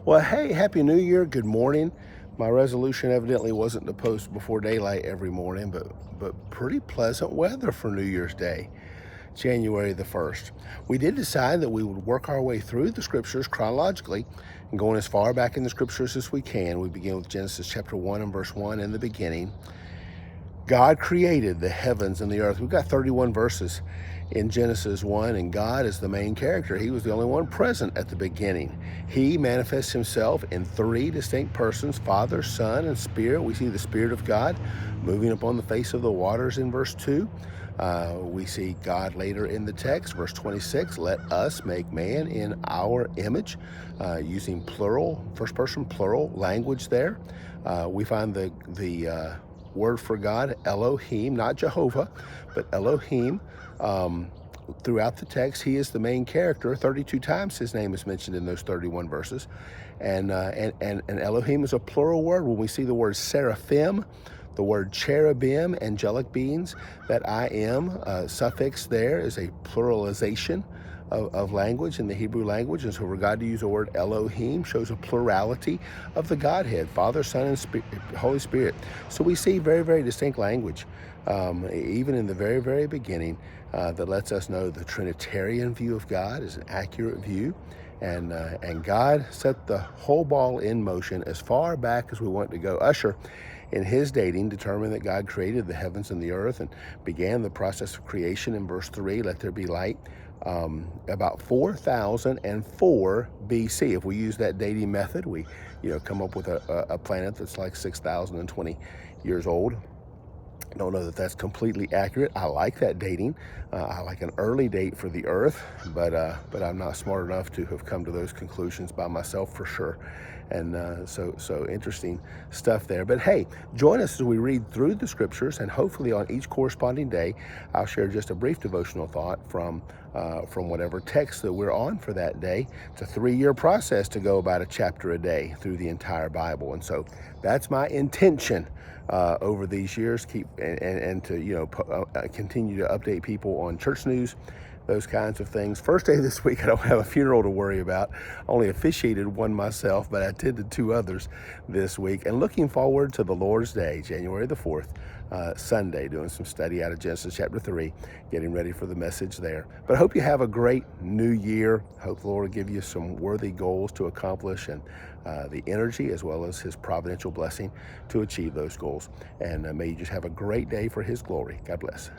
Well, hey, Happy New Year. Good morning. My resolution evidently wasn't to post before daylight every morning, but pretty pleasant weather for New Year's Day, January the 1st. We did decide that we would work our way through the scriptures chronologically and going as far back in the scriptures as we can. We begin with Genesis chapter 1 and verse 1. In the beginning, God created the heavens and the earth. We've got 31 verses in Genesis 1, and God is the main character. He was the only one present at the beginning. He manifests himself in three distinct persons, Father, Son, and Spirit. We see the Spirit of God moving upon the face of the waters in verse 2. We see God later in the text, verse 26, let us make man in our image, using plural, first person plural language there. We find the word for God, Elohim, not Jehovah, but Elohim. Throughout the text, he is the main character. 32 times his name is mentioned in those 31 verses. And Elohim is a plural word. When we see the word seraphim, the word cherubim, angelic beings, that I am suffix there is a pluralization of language in the Hebrew language. And so for God to use the word Elohim shows a plurality of the Godhead, Father, Son, and Holy Spirit. So we see very, very distinct language, even in the very, very beginning, that lets us know the Trinitarian view of God is an accurate view. And God set the whole ball in motion as far back as we want to go. Usher, in his dating, determined that God created the heavens and the earth and began the process of creation in verse 3, let there be light, about 4004 BC. If we use that dating method, we come up with a planet that's like 6,020 years old. I don't know that that's completely accurate. I like that dating. I like an early date for the Earth, but I'm not smart enough to have come to those conclusions by myself for sure. And so interesting stuff there. But hey, join us as we read through the scriptures, and hopefully on each corresponding day, I'll share just a brief devotional thought from whatever text that we're on for that day. It's a 3-year process to go about a chapter a day through the entire Bible, and so that's my intention over these years. Keep and to continue to update people on church news, those kinds of things. First day this week, I don't have a funeral to worry about. Only officiated one myself, but I attended 2 others this week. And looking forward to the Lord's Day, January the 4th, Sunday, doing some study out of Genesis chapter 3, getting ready for the message there. But I hope you have a great new year. Hope the Lord will give you some worthy goals to accomplish, and the energy as well as his providential blessing to achieve those goals. And may you just have a great day for his glory. God bless.